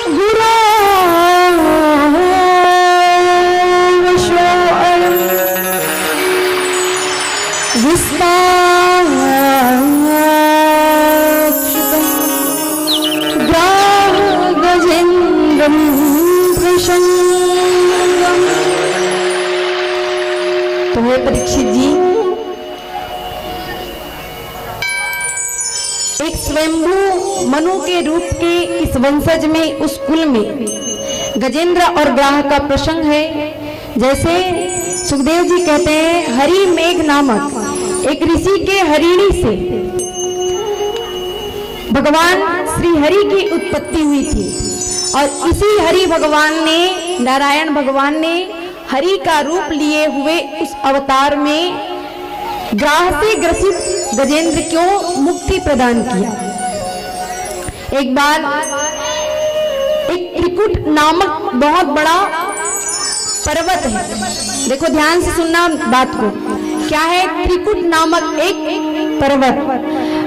गुरो गजेन्द्रं प्रसंगम। तो हे परीक्षित जी, एक स्वयंभू मनु के रूप के इस वंशज में, उस कुल में गजेंद्र और ग्राह का प्रसंग है। जैसे सुखदेव जी कहते हैं, हरि मेघ नामक एक ऋषि के हरिणी से भगवान श्री हरि की उत्पत्ति हुई थी और इसी हरि भगवान ने, नारायण भगवान ने हरि का रूप लिए हुए उस अवतार में ग्राह से ग्रसित गजेंद्र को मुक्ति प्रदान किया। एक बार एक त्रिकुट नामक बहुत बड़ा पर्वत है, देखो ध्यान से सुनना बात को, क्या है त्रिकुट नामक एक पर्वत।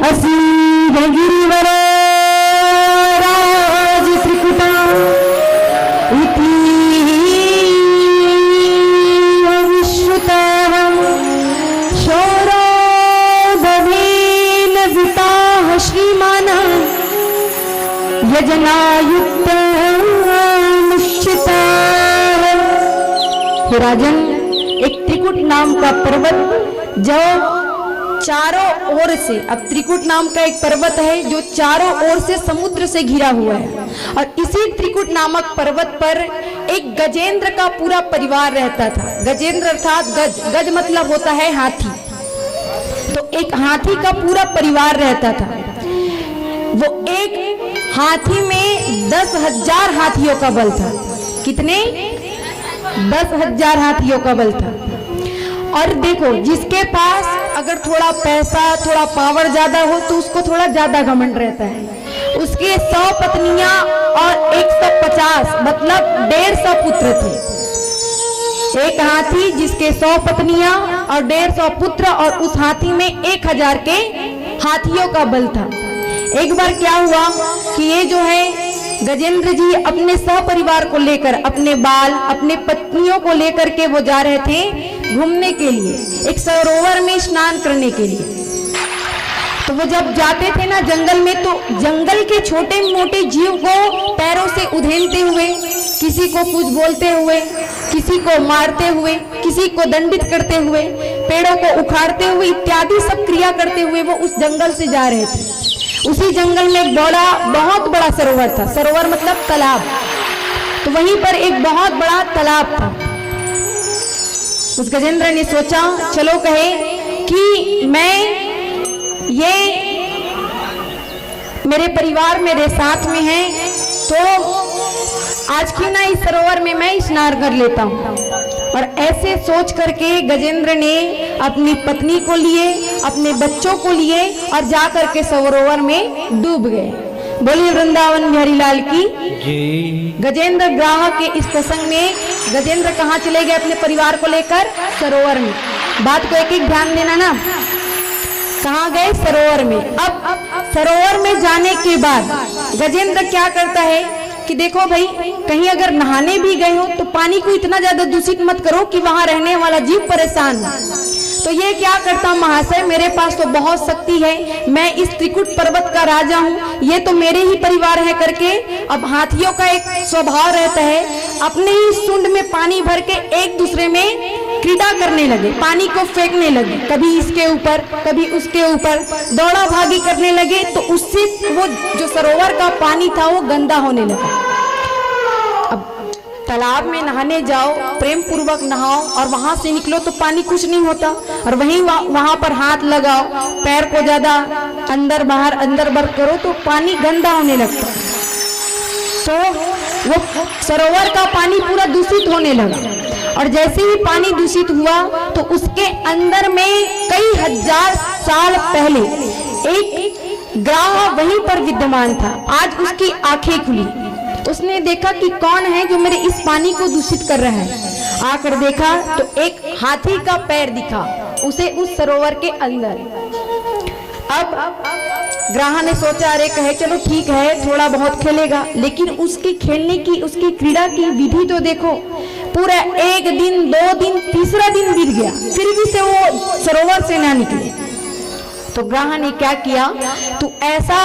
असी गिरिवर राज त्रिकुटा इति विश्रुतः शौरभेन विताः श्रीमान् यजनायुक्तमुच्यतः। हे राजन, एक त्रिकुट नाम का पर्वत जो चारों ओर से, अब त्रिकुट नाम का एक पर्वत है जो चारों ओर से समुद्र से घिरा हुआ है और इसी त्रिकुट नामक पर्वत पर एक गजेंद्र का पूरा परिवार रहता था। गजेंद्र अर्थात गज, गज मतलब होता है हाथी, तो एक हाथी का पूरा परिवार रहता था। वो एक हाथी में 10,000 हाथियों का बल था। कितने? 10,000 हाथियों का बल था। और देखो, जिसके पास अगर थोड़ा पैसा, थोड़ा पावर ज्यादा हो तो उसको थोड़ा ज्यादा घमंड रहता है। उसके 100 पत्नियां और 150 मतलब 150 पुत्र थे। एक हाथी जिसके 100 पत्नियां और 150 पुत्र, और उस हाथी में 1000 के हाथियों का बल था। एक बार क्या हुआ कि ये जो है गजेंद्र जी अपने सहपरिवार को लेकर, अपने बाल, अपने पत्नियों को लेकर के वो जा रहे थे घूमने के लिए, एक सरोवर में स्नान करने के लिए। तो वो जब जाते थे ना जंगल में, तो जंगल के छोटे मोटे जीव को पैरों से उधेलते हुए, किसी को कुछ बोलते हुए, किसी को मारते हुए, किसी को दंडित करते हुए, पेड़ों को उखाड़ते हुए इत्यादि सब क्रिया करते हुए वो उस जंगल से जा रहे थे। उसी जंगल में एक बहुत बड़ा सरोवर था। सरोवर मतलब तालाब। तो वहीं पर एक बहुत बड़ा तालाब था। उस गजेंद्र ने सोचा, चलो कहे कि मैं ये मेरे परिवार मेरे साथ में है, तो आज क्यों ना इस सरोवर में मैं स्नान कर लेता हूँ। और ऐसे सोच करके गजेंद्र ने अपनी पत्नी को लिए, अपने बच्चों को लिए और जा करके सरोवर में डूब गए। बोलिए वृंदावन बिहारी लाल की जी। गजेंद्र ग्राह के इस प्रसंग में गजेंद्र कहाँ चले गए अपने परिवार को लेकर? सरोवर में। बात को एक एक ध्यान देना ना, कहाँ गए? सरोवर में। अब सरोवर में जाने के बाद गजेंद्र क्या करता है कि देखो भाई, कहीं अगर नहाने भी गए हो तो पानी को इतना ज्यादा दूषित मत करो कि वहां रहने वाला जीव परेशान हो। तो ये क्या करता, महाशय मेरे पास तो बहुत शक्ति है, मैं इस त्रिकुट पर्वत का राजा हूँ, ये तो मेरे ही परिवार है करके। अब हाथियों का एक स्वभाव रहता है, अपने ही सूंड में पानी भर के एक दूसरे में क्रीड़ा करने लगे, पानी को फेंकने लगे, कभी इसके ऊपर कभी उसके ऊपर, दौड़ा भागी करने लगे। तो उससे वो जो सरोवर का पानी था वो गंदा होने लगा। अब तालाब में नहाने जाओ, प्रेम पूर्वक नहाओ और वहां से निकलो तो पानी कुछ नहीं होता, और वहीं वहां पर हाथ लगाओ, पैर को ज्यादा अंदर बाहर करो तो पानी गंदा होने लगता। तो वो सरोवर का पानी पूरा दूषित होने लगा। और जैसे ही पानी दूषित हुआ तो उसके अंदर में कई हजार साल पहले एक ग्राह वहीं पर विद्यमान था। आज उसकी आंखें खुली, उसने देखा कि कौन है जो मेरे इस पानी को दूषित कर रहा है। आकर देखा तो एक हाथी का पैर दिखा उसे उस सरोवर के अंदर। अब ग्राह ने सोचा अरे कहे चलो ठीक है थोड़ा बहुत खेलेगा, लेकिन उसकी खेलने की उसकी क्रीड़ा की विधि तो देखो, पूरा 1 दिन 2 दिन 3रा दिन बीत गया फिर भी से वो सरोवर से ना निकले। तो ग्राह ने क्या किया, तू ऐसा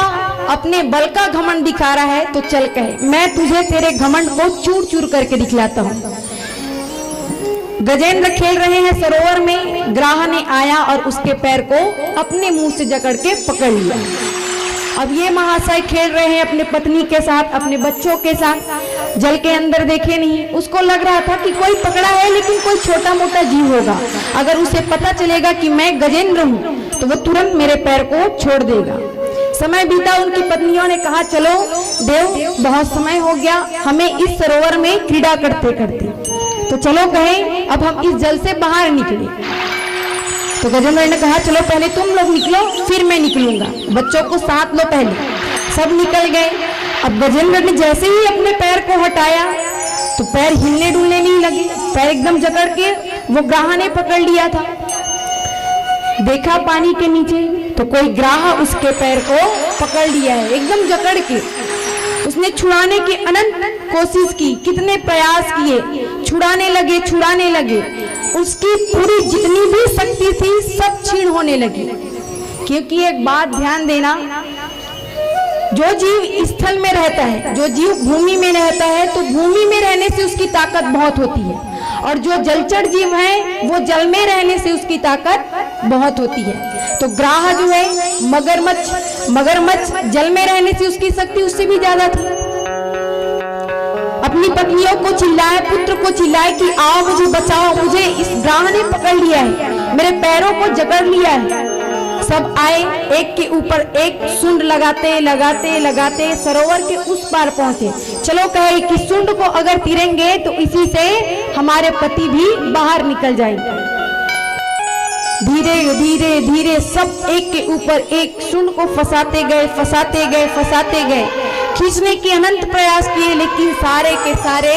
अपने बल का घमंड दिखा रहा है तो चल कहे मैं तुझे तेरे घमंड को चूर चूर करके दिखलाता हूँ। गजेंद्र खेल रहे हैं सरोवर में, ग्राह ने आया और उसके पैर को अपने मुंह से जकड़ के पकड़ लिया। अब ये महाशय खेल रहे हैं अपने पत्नी के साथ, अपने बच्चों के साथ, जल के अंदर देखे नहीं। उसको लग रहा था कि कोई पकड़ा है लेकिन कोई छोटा मोटा जीव होगा, अगर उसे पता चलेगा कि मैं गजेंद्र हूँ तो वो तुरंत मेरे पैर को छोड़ देगा। समय बीता, उनकी पत्नियों ने कहा चलो देव बहुत समय हो गया हमें इस सरोवर में क्रीड़ा करते करते, तो चलो कहें अब हम इस जल से बाहर निकले। तो गजेंद्र ने कहा चलो पहले तुम लोग निकलो फिर मैं निकलूंगा, बच्चों को साथ लो पहले। सब निकल गए। अब गजेंद्र ने जैसे ही अपने पैर को हटाया तो पैर हिलने डुलने नहीं लगे, पैर एकदम जकड़ के वो ग्राह ने पकड़ लिया था। देखा पानी के नीचे तो कोई ग्राह उसके पैर को पकड़ लिया है एकदम जकड़ के। उसने छुड़ाने की अनंत कोशिश की, कितने प्रयास किए, छुड़ाने लगे, उसकी पूरी जितनी भी शक्ति थी सब क्षीण होने लगी। क्योंकि एक बात ध्यान देना, जो जीव स्थल में रहता है, जो जीव भूमि में रहता है तो भूमि में रहने से उसकी ताकत बहुत होती है, और जो जलचर जीव है वो जल में रहने से उसकी ताकत बहुत होती है। तो ग्राह जो है मगरमच्छ जल में रहने से उसकी शक्ति उससे भी ज्यादा थी। अपनी पत्नियों को चिल्लाए, पुत्र को चिल्लाए कि आओ मुझे बचाओ, मुझे इस ग्राह ने पकड़ लिया है, मेरे पैरों को जकड़ लिया है। सब आए, एक के ऊपर एक सुंड लगाते लगाते लगाते सरोवर के उस पार पहुंचे। चलो कहे कि सुंड को अगर तीरेंगे तो इसी से हमारे पति भी बाहर निकल जाएंगे। धीरे धीरे धीरे सब एक के ऊपर एक सुंड को फंसाते गए, खींचने के अनंत प्रयास किए लेकिन सारे के सारे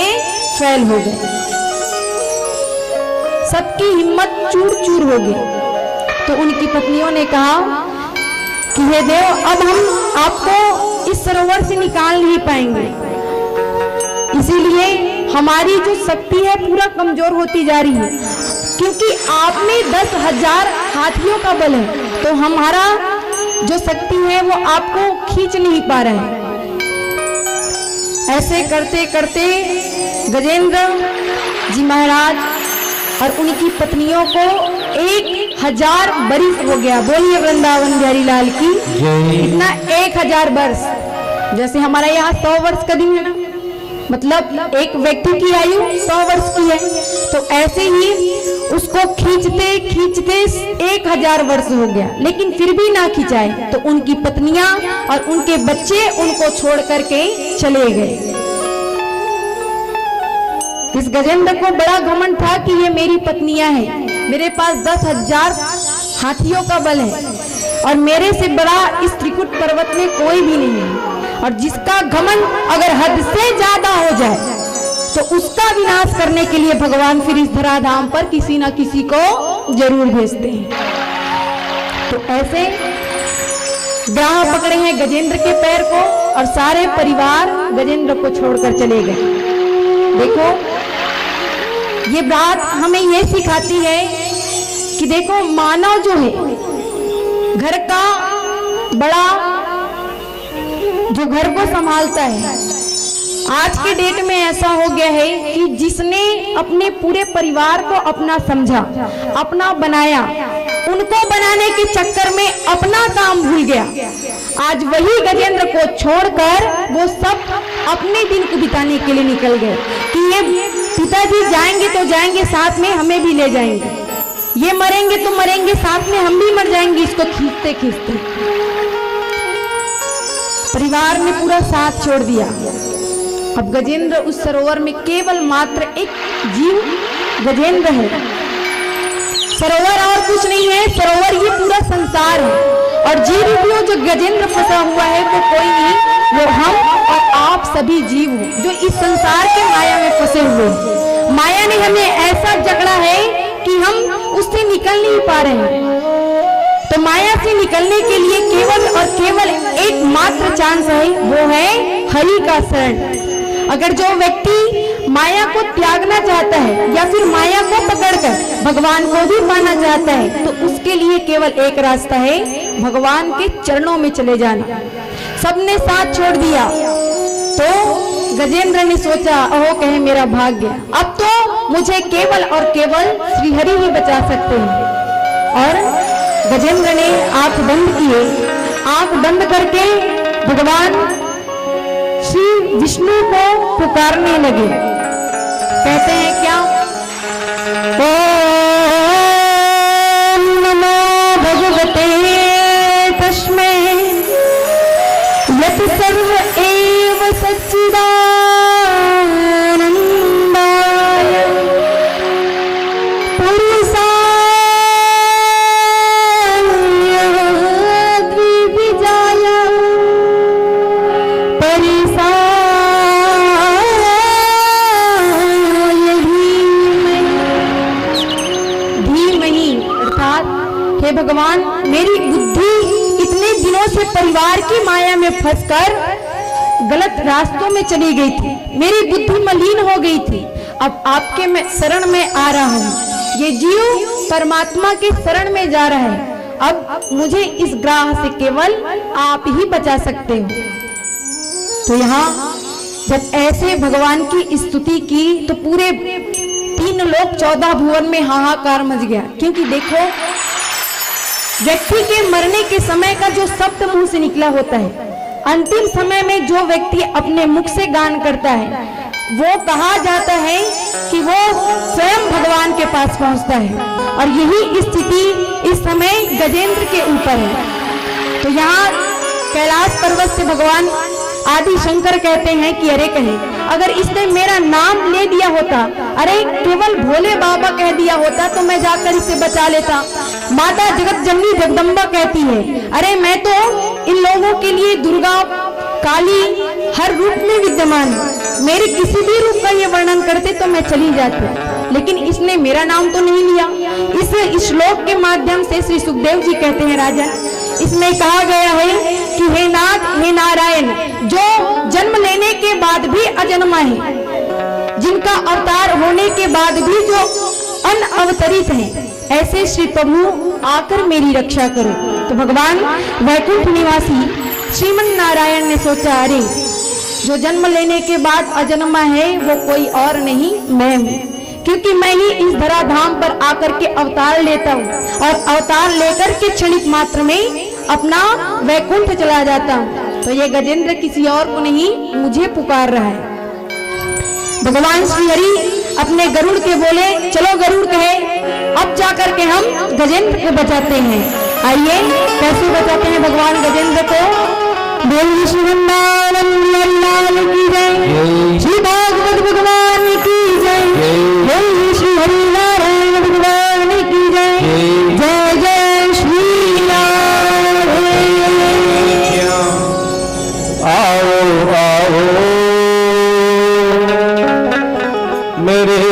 फेल हो गए, सबकी हिम्मत चूर चूर हो गई। तो उनकी पत्नियों ने कहा कि हे देव अब हम आपको इस सरोवर से निकाल नहीं पाएंगे, इसीलिए हमारी जो शक्ति है पूरा कमजोर होती जा रही है, क्योंकि आप में 10,000 हाथियों का बल है तो हमारा जो शक्ति है वो आपको खींच नहीं पा रहा है। ऐसे करते करते गजेंद्र जी महाराज और उनकी पत्नियों को 1000 बरिस हो गया। बोलिए वृंदावन बिहारी लाल की। इतना 1000 वर्ष, जैसे हमारा यहाँ 100 वर्ष का दिन है ना, मतलब एक व्यक्ति की आयु 100 वर्ष की है, तो ऐसे ही उसको खींचते खींचते 1000 वर्ष हो गया, लेकिन फिर भी ना खिंचाए तो उनकी पत्नियां और उनके बच्चे उनको छोड़ करके चले गए। इस गजेंद्र को बड़ा घमंड था कि ये मेरी पत्नियां हैं, मेरे पास 10,000 हाथियों का बल है और मेरे से बड़ा इस त्रिकुट पर्वत में कोई भी नहीं है, और जिसका घमंड अगर हद से ज्यादा हो जाए तो उसका विनाश करने के लिए भगवान फिर इस धराधाम पर किसी ना किसी को जरूर भेजते हैं। तो ऐसे ग्राह पकड़े हैं गजेंद्र के पैर को और सारे परिवार गजेंद्र को छोड़कर चले गए। देखो ये बात हमें ये सिखाती है कि देखो मानव जो है घर का बड़ा, जो घर को संभालता है, आज के डेट में ऐसा हो गया है कि जिसने अपने पूरे परिवार को अपना समझा, अपना बनाया, उनको बनाने के चक्कर में अपना काम भूल गया। आज वही गजेंद्र को छोड़कर वो सब अपने दिन को बिताने के लिए निकल गए कि ये पिताजी जाएंगे तो जाएंगे, साथ में हमें भी ले जाएंगे, ये मरेंगे तो मरेंगे, साथ में हम भी मर जाएंगे, इसको खींचते खींचते परिवार ने पूरा साथ छोड़ दिया। अब गजेंद्र उस सरोवर में केवल मात्र एक जीव गजेंद्र है, सरोवर और कुछ नहीं है, सरोवर ये पूरा संसार है, और जीव जो गजेंद्र फंसा हुआ है वो कोई नहीं, वो हम और आप सभी जीव हो जो इस संसार के माया में फंसे हुए हैं। माया ने हमें ऐसा जकड़ा है कि हम उससे निकल नहीं पा रहे हैं। तो माया से निकलने के लिए केवल और केवल एकमात्र चांस है, वो है हरि का शरण। अगर जो व्यक्ति माया को त्यागना चाहता है या फिर माया को पकड़कर भगवान को भी पाना चाहता है, तो उसके लिए केवल एक रास्ता है, भगवान के चरणों में चले जाना। सबने साथ छोड़ दिया तो गजेंद्र ने सोचा, ओह कहे मेरा भाग्य, अब तो मुझे केवल और केवल श्रीहरि ही बचा सकते हैं। और गजेंद्र ने आंख बंद किए। आंख बंद करके भगवान श्री विष्णु को पुकारने लगे। कहते हैं क्या, ओम नमो भगवते तस्मै यत् सर्व एव सच्चिदानन्दाय पुरुषाय द्विबीजाय परिसाय धीमहि। अर्थात हे भगवान, मेरी बुद्धि इतने दिनों से परिवार की माया में फंसकर गलत रास्तों में चली गई थी, मेरी बुद्धि मलिन हो गई थी। अब आपके मैं शरण में आ रहा हूँ। ये जीव परमात्मा के शरण में जा रहा है। अब मुझे इस ग्राह से केवल आप ही बचा सकते हो। तो यहाँ जब ऐसे भगवान की स्तुति की तो पूरे 3 लोक 14 भुवन में हाहाकार मच गया। क्योंकि देखो, व्यक्ति के मरने के समय का जो शब्द मुंह से निकला होता है, अंतिम समय में जो व्यक्ति अपने मुख से गान करता है, वो कहा जाता है कि वो स्वयं भगवान के पास पहुंचता है। और यही स्थिति इस समय गजेंद्र के ऊपर है। तो यहाँ कैलाश पर्वत से भगवान आदि शंकर कहते हैं कि अरे कहे, अगर इसने मेरा नाम ले दिया होता, अरे केवल भोले बाबा कह दिया होता तो मैं जाकर इसे बचा लेता। माता जगत जननी जगदम्बा कहती है, अरे मैं तो इन लोगों के लिए दुर्गा काली हर रूप में विद्यमान है, मेरे किसी भी रूप का ये वर्णन करते तो मैं चली जाती। लेकिन इसने मेरा नाम तो नहीं लिया। इस श्लोक के माध्यम से श्री सुखदेव जी कहते हैं, राजा इसमें कहा गया है कि हे नाथ हे नारायण, जो जन्म लेने के बाद भी अजन्मा है, जिनका अवतार होने के बाद भी जो अनअवतरित है, ऐसे श्री प्रभु आकर मेरी रक्षा करो। तो भगवान वैकुंठ निवासी श्रीमन नारायण ने सोचा, अरे जो जन्म लेने के बाद अजन्मा है वो कोई और नहीं, मैं हूँ। क्योंकि मैं ही इस धरा धाम पर आकर के अवतार लेता हूँ और अवतार लेकर के क्षणिक मात्र में अपना वैकुंठ चला जाता हूँ। तो ये गजेंद्र किसी और को नहीं, मुझे पुकार रहा है। भगवान श्री हरि अपने गरुड़ के बोले, चलो गरुड़ कहे, अब जाकर के हम गजेंद्र को बचाते हैं। आइए कैसे बचाते हैं भगवान गजेंद्र को। बोल श्री वृंदावन की जय, श्री भागवत भगवान की जय, बोल श्री हरि नारायण भगवान की जय, जय जय श्री राम। आओ आओ मेरे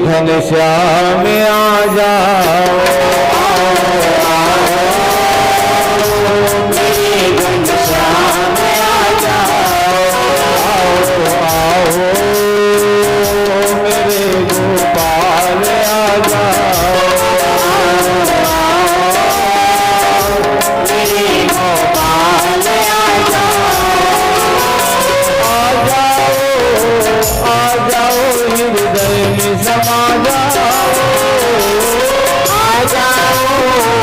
घनश्याम आ जाओ, आ जाओ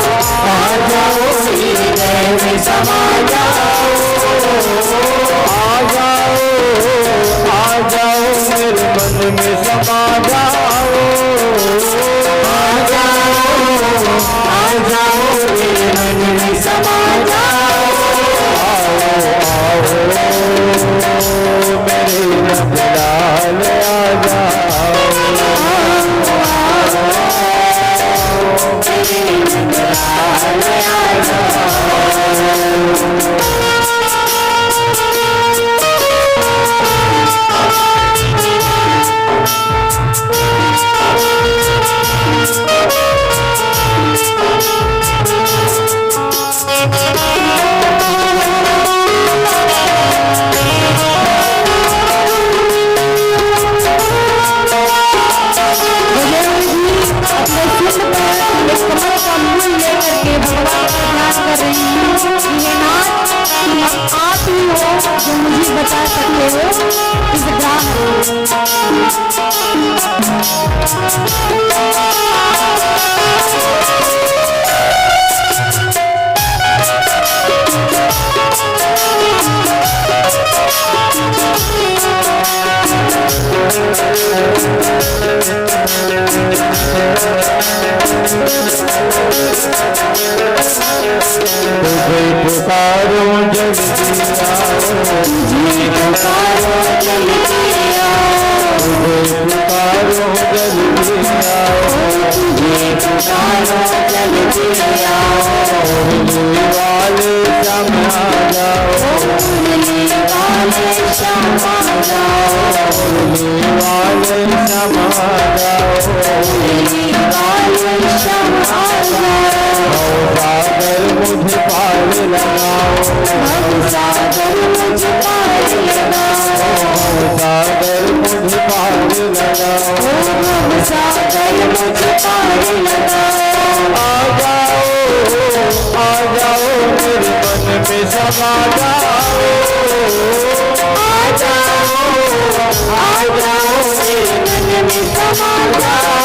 बता सकते हो इस ग्राह तुझे पुकारो जल्दी आओ, तुझे पुकारो जल्दी आओ, तुझे पुकारो जल्दी आओ, तुझे पुकारो जल्दी आओ, मुरली वाले श्याम आ जाओ, मुरली वाले श्याम आ जाओ, मुरली वाले श्याम आ जाओ, मुरली वाले श्याम आ जाओ। सागर मुझे पार लगाओ, सागर मुझे पार लगाओ, सागर मुझे पार लगाओ, सागर मुझे पार लगाओ। आ जाओ मेरे मन में समा जाओ, आ जाओ मेरे मन में समा जाओ,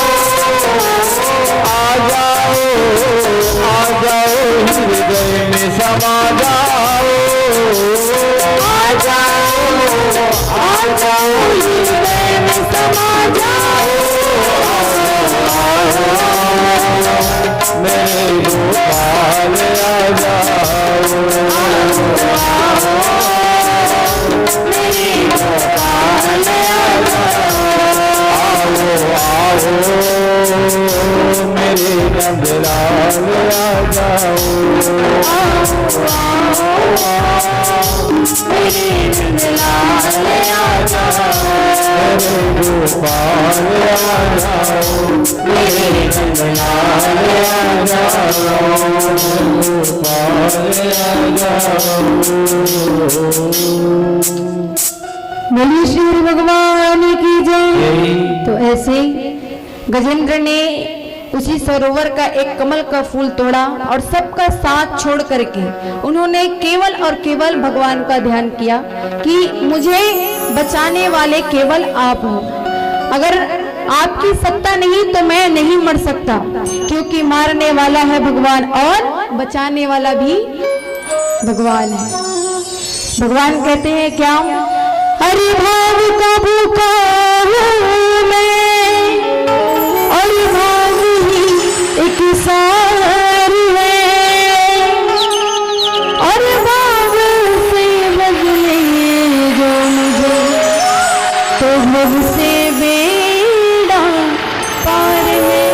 आ जाओ हृदय में समा जाओ, आ जाओ हृदय में समा जाओ। मेरे गोपाल आ जाओ, मेरे गोपाल आ जाओ, आओ मेरे नंदलाल आ जाओ, मेरे नंदलाल आ जाओ, मेरे गोपाल आ जाओ, मेरे नंदलाल आ जाओ, गोपाल आ जाओ। बोलिए श्री हरि भगवान की जय। तो ऐसे गजेंद्र ने उसी सरोवर का एक कमल का फूल तोड़ा और सबका साथ छोड़ करके उन्होंने केवल और केवल भगवान का ध्यान किया कि मुझे बचाने वाले केवल आप हो। अगर आपकी सत्ता नहीं तो मैं नहीं मर सकता, क्योंकि मारने वाला है भगवान और बचाने वाला भी भगवान है। भगवान कहते हैं क्या, हरि भाव का भूखा हूँ मैं और भाव ही एक सार है, और भाव से बदले जो मुझे तो भव से बेड़ा पार है।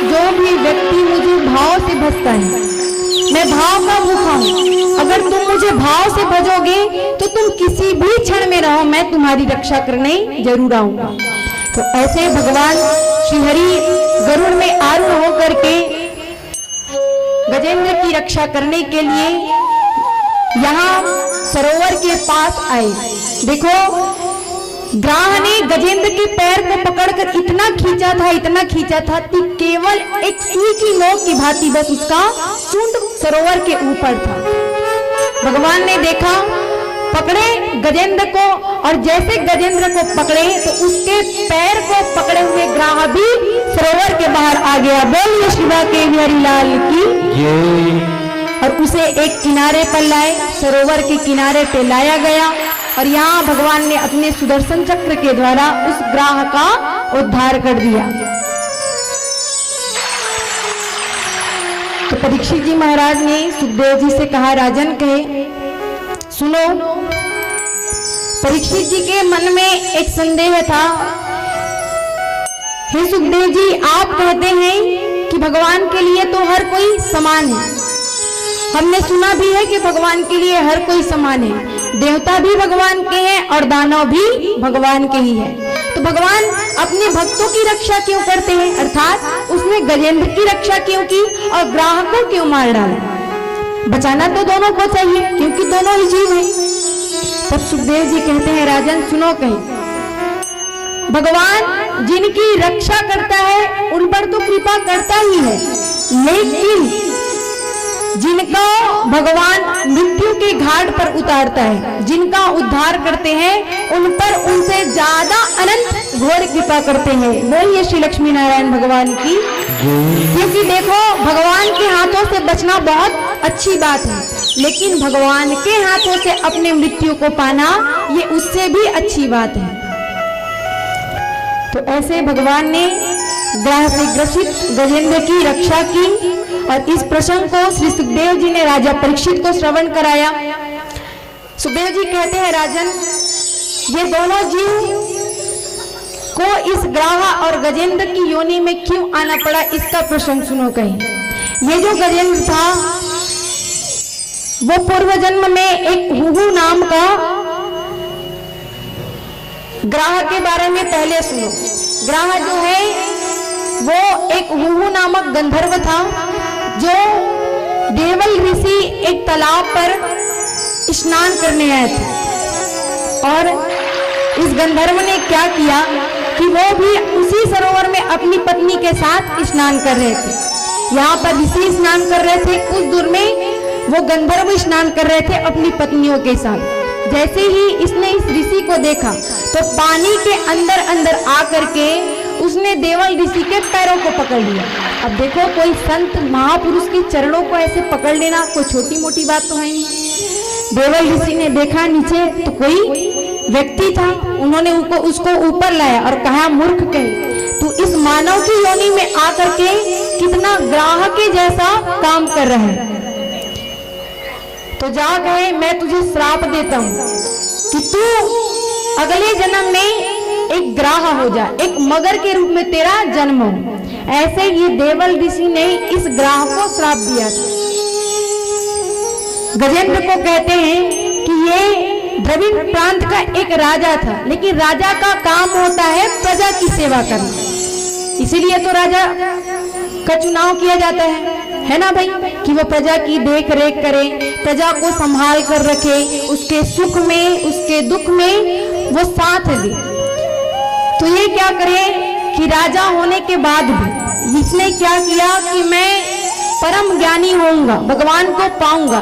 जो भी व्यक्ति मुझे भाव से भजता है, मैं भाव का भूखा हूँ। अगर तुम मुझे भाव से भजोगे तो तुम किसी भी क्षण में रहो, मैं तुम्हारी रक्षा करने जरूर आऊंगा। तो ऐसे भगवान श्री हरि गरुड़ में आरूढ़ होकर के गजेंद्र की रक्षा करने के लिए यहाँ सरोवर के पास आए। देखो, ग्राह ने गजेंद्र के पैर को पकड़कर इतना खींचा था कि केवल एक सुई की नोक की भांति बस उसका सूंड सरोवर के ऊपर था। भगवान ने देखा, पकड़े गजेंद्र को, और जैसे गजेंद्र को पकड़े तो उसके पैर को पकड़े हुए ग्राह भी सरोवर के बाहर आ गया। बोलिए शिवा के हरिलाल की। और उसे एक किनारे पर लाए, सरोवर के किनारे पे लाया गया और यहाँ भगवान ने अपने सुदर्शन चक्र के द्वारा उस ग्राह का उद्धार कर दिया। तो परीक्षित जी महाराज ने सुखदेव जी से कहा, राजन कहे सुनो। परीक्षित जी के मन में एक संदेह था, हे सुखदेव जी, आप कहते हैं कि भगवान के लिए तो हर कोई समान है। हमने सुना भी है कि भगवान के लिए हर कोई समान है, देवता भी भगवान के हैं और दानव भी भगवान के ही हैं। तो भगवान अपने भक्तों की रक्षा क्यों करते हैं, अर्थात उसने गजेंद्र की रक्षा क्यों की और ग्राह को क्यों मार डाला? बचाना तो दोनों को चाहिए, क्योंकि दोनों ही जीव हैं। तब सुखदेव जी कहते हैं, राजन सुनो, कहीं भगवान जिनकी रक्षा करता है उन पर तो कृपा करता ही है, लेकिन जिनका भगवान मृत्यु के घाट पर उतारता है, जिनका उद्धार करते हैं, उन पर उनसे ज्यादा अनंत घोर कृपा करते हैं। बोलिए श्री लक्ष्मी नारायण भगवान की। क्योंकि देखो, भगवान के हाथों से बचना बहुत अच्छी बात है, लेकिन भगवान के हाथों से अपने मृत्यु को पाना, ये उससे भी अच्छी बात है। तो ऐसे भगवान ने ग्रह से ग्रसित गजेंद्र की रक्षा की और इस प्रसंग को श्री सुखदेव जी ने राजा परीक्षित को श्रवण कराया। सुखदेव जी कहते हैं, राजन, ये दोनों जीव को इस ग्राह और गजेंद्र की योनि में क्यों आना पड़ा, इसका प्रसंग सुनो कहीं। ये जो गजेंद्र था वो पूर्व जन्म में एक हुहू नाम का ग्राह के बारे में पहले सुनो। ग्राह जो है वो एक हुहू नामक गंधर्व था, जो देवल ऋषि एक तालाब पर स्नान करने आए थे। और इस गंधर्व ने क्या किया कि वो भी उसी सरोवर में अपनी पत्नी के साथ स्नान कर रहे थे। यहाँ पर ऋषि स्नान कर रहे थे, कुछ दूर में वो गंधर्व स्नान कर रहे थे अपनी पत्नियों के साथ। जैसे ही इसने इस ऋषि को देखा तो पानी के अंदर अंदर आकर के उसने देवल ऋषि के पैरों को पकड़ लिया। अब देखो, कोई संत महापुरुष के चरणों को ऐसे पकड़ लेना कोई छोटी मोटी बात तो है नहीं। देवल ऋषि ने देखा नीचे तो कोई व्यक्ति था, उन्होंने उसको ऊपर लाया और कहा, मूर्ख कहे, तू इस मानव की योनि में आकर के कितना ग्राह के जैसा काम कर रहा है। तो जा कहे, मैं तुझे श्राप देता हूं कि तू अगले जन्म में एक ग्राह हो जा, एक मगर के रूप में तेरा जन्म हो। ऐसे ये देवल ऋषि ने इस ग्राह को श्राप दिया था। गजेंद्र को कहते हैं कि ये द्रविड़ प्रांत का एक राजा था, लेकिन राजा का काम होता है प्रजा की सेवा करना, इसीलिए तो राजा का चुनाव किया जाता है ना भाई, कि वो प्रजा की देख रेख करे, प्रजा को संभाल कर रखे, उसके सुख में उसके दुख में वो साथ दे। तो ये क्या करे कि राजा होने के बाद भी इसने क्या किया कि मैं परम ज्ञानी होऊंगा, भगवान को पाऊंगा,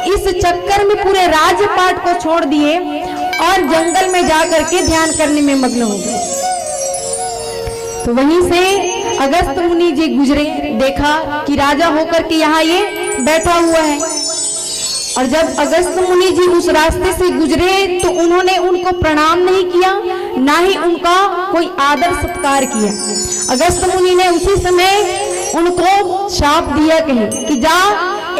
इस चक्कर में पूरे राजपाट को छोड़ दिए और जंगल में जाकर के ध्यान करने में मग्न हो गए। तो वहीं से अगस्त मुनि जी गुजरे, देखा कि राजा होकर के यहाँ ये बैठा हुआ है। और जब अगस्त मुनि जी उस रास्ते से गुजरे तो उन्होंने उनको प्रणाम नहीं किया, ना ही उनका कोई आदर सत्कार किया। अगस्त मुनि ने उसी समय उनको शाप दिया, कहे कि जा,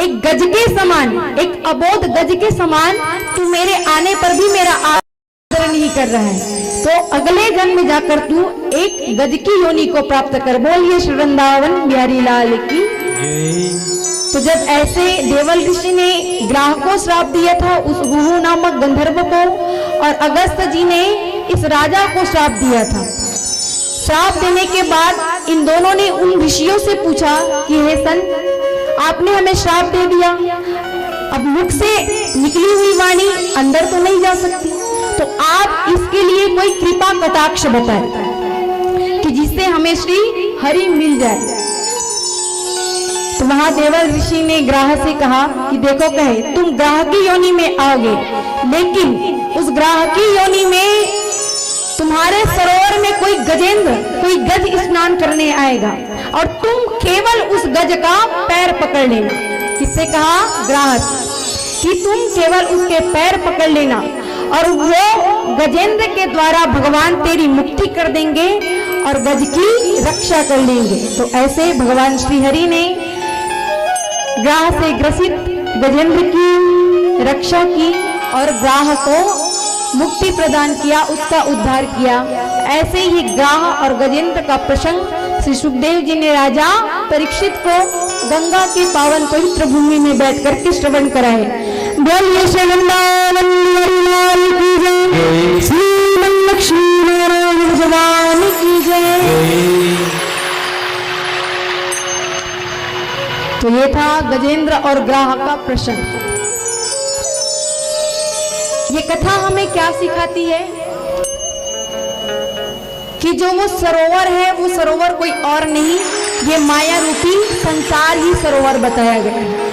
एक गज के समान, एक अबोध गज के समान तू मेरे आने पर भी मेरा आदर नहीं कर रहा है, तो अगले जन्म में जाकर तू एक गज की योनि को प्राप्त कर। बोलिए श्री वृंदावन बिहारी लाल की। तो जब ऐसे देवल ऋषि ने ग्राह को श्राप दिया था, उस हुहू नामक गंधर्व को, और अगस्त जी ने इस राजा को श्राप दिया था। श्राप देने के बाद इन दोनों ने उन ऋषियों से पूछा कि हे संत, आपने हमें श्राप दे दिया, अब मुख से निकली हुई वाणी अंदर तो नहीं जा सकती, तो आप इसके लिए कोई कृपा कटाक्ष बताएं कि जिससे हमें श्री हरि मिल जाए। तो वहां देवल ऋषि ने ग्राह से कहा कि देखो, कहे तुम ग्राह की योनि में आओगे, लेकिन उस ग्राह की योनि में तुम्हारे सरोवर में कोई गजेंद्र, कोई गज स्नान करने आएगा और तुम केवल उस गज का पैर पकड़ लेना। किससे कहा? ग्राह, कि तुम केवल उसके पैर पकड़ लेना और वो गजेंद्र के द्वारा भगवान तेरी मुक्ति कर देंगे और गज की रक्षा कर लेंगे। तो ऐसे भगवान श्री हरि ने ग्राह से ग्रसित गजेंद्र की रक्षा की और ग्राह को मुक्ति प्रदान किया, उसका उद्धार किया। ऐसे ही ग्राह और गजेंद्र का प्रसंग श्री सुखदेव जी ने राजा परीक्षित को गंगा के पावन पवित्र भूमि में बैठकर के श्रवण कराए। बोलिए श्री वृंदावन बिहारी लाल की जय, श्री लक्ष्मी नारायण भगवान की जय। तो ये था गजेंद्र और ग्राह का प्रसंग। ये कथा हमें क्या सिखाती है कि जो वो सरोवर है, वो सरोवर कोई और नहीं, ये माया रूपी संसार ही सरोवर बताया गया है।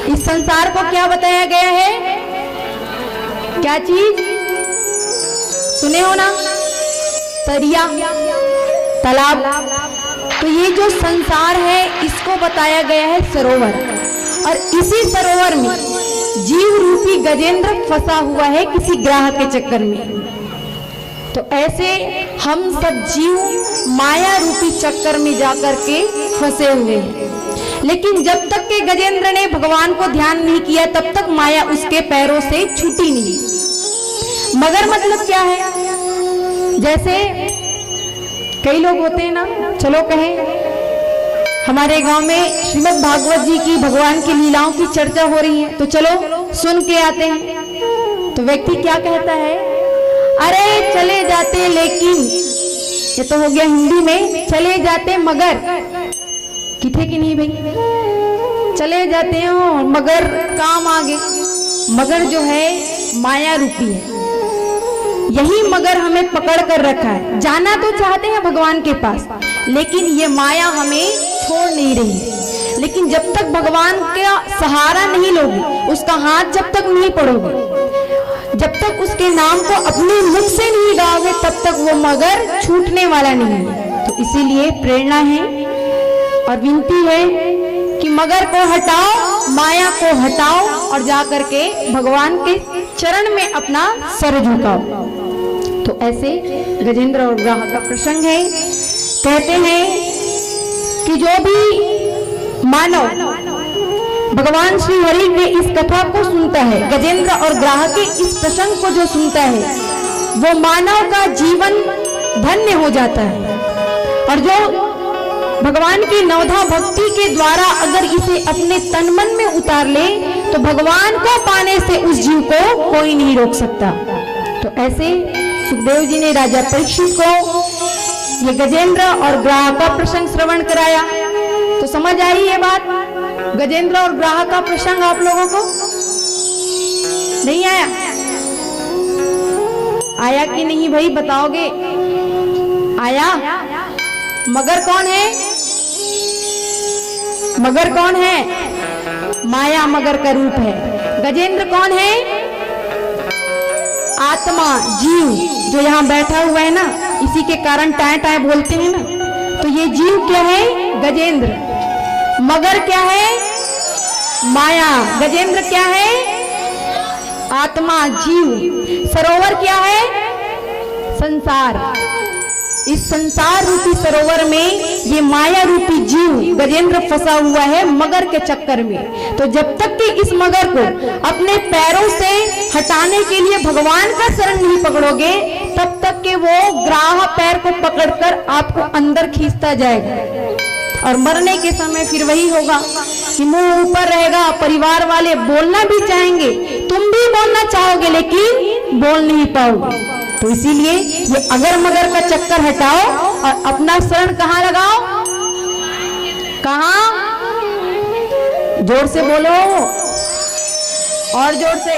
इस संसार को क्या बताया गया है? क्या चीज सुने हो ना? दरिया, तालाब। तो ये जो संसार है इसको बताया गया है सरोवर, और इसी सरोवर में जीव रूपी गजेंद्र फंसा हुआ है किसी ग्राह के चक्कर में। तो ऐसे हम सब जीव माया रूपी चक्कर में जाकर के फंसे हुए हैं। लेकिन जब तक के गजेंद्र ने भगवान को ध्यान नहीं किया तब तक माया उसके पैरों से छूटी नहीं। मगर मतलब क्या है? जैसे कई लोग होते हैं ना, चलो कहें हमारे गांव में श्रीमद् भागवत जी की, भगवान की लीलाओं की चर्चा हो रही है, तो चलो सुन के आते हैं। तो व्यक्ति क्या कहता है? अरे चले जाते, लेकिन ये तो हो गया हिंदी में, चले जाते मगर, किथे कि नहीं भाई? चले जाते हो मगर काम आगे। मगर जो है माया रूपी है, यही मगर हमें पकड़ कर रखा है। जाना तो चाहते हैं भगवान के पास, लेकिन ये माया हमें छोड़ नहीं रही है। लेकिन जब तक भगवान का सहारा नहीं लोगे, उसका हाथ जब तक नहीं पड़ोगे, जब तक उसके नाम को अपने मुख से नहीं गाओगे, तब तक वो मगर छूटने वाला नहीं है। तो इसीलिए प्रेरणा है और विनती है कि मगर को हटाओ, माया को हटाओ और जाकर के भगवान के चरण में अपना सर झुकाओ। तो ऐसे गजेंद्र और ग्राह का प्रसंग है। कहते हैं कि जो भी मानव भगवान श्री हरि के इस कथा को सुनता है, गजेंद्र और ग्राह के इस प्रसंग को जो सुनता है, वो मानव का जीवन धन्य हो जाता है। और जो भगवान की नवधा भक्ति के द्वारा अगर इसे अपने तन मन में उतार ले, तो भगवान को पाने से उस जीव को कोई नहीं रोक सकता। तो ऐसे सुखदेव जी ने राजा परीक्षित को ये गजेंद्र और ग्राह का प्रसंग श्रवण कराया। तो समझ आई ये बात? गजेंद्र और ग्राह का प्रसंग आप लोगों को नहीं आया? आया कि नहीं भाई बताओगे? आया? मगर कौन है? मगर कौन है? माया मगर का रूप है। गजेंद्र कौन है? आत्मा, जीव जो यहाँ बैठा हुआ है ना, इसी के कारण टाए टाए बोलते हैं ना। तो ये जीव क्या है? गजेंद्र। मगर क्या है? माया। गजेंद्र क्या है? आत्मा, जीव। सरोवर क्या है? संसार। इस संसार रूपी सरोवर में ये माया रूपी जीव गजेंद्र फंसा हुआ है मगर के चक्कर में। तो जब तक कि इस मगर को अपने पैरों से हटाने के लिए भगवान का शरण नहीं पकड़ोगे, तब तक के वो ग्राह पैर को पकड़कर आपको अंदर खींचता जाएगा। और मरने के समय फिर वही होगा कि मुंह ऊपर रहेगा, परिवार वाले बोलना भी चाहेंगे, तुम भी बोलना चाहोगे लेकिन बोल नहीं पाओगे। तो इसीलिए ये अगर मगर का चक्कर हटाओ और अपना शरण कहाँ लगाओ? कहाँ? जोर से बोलो, और जोर से।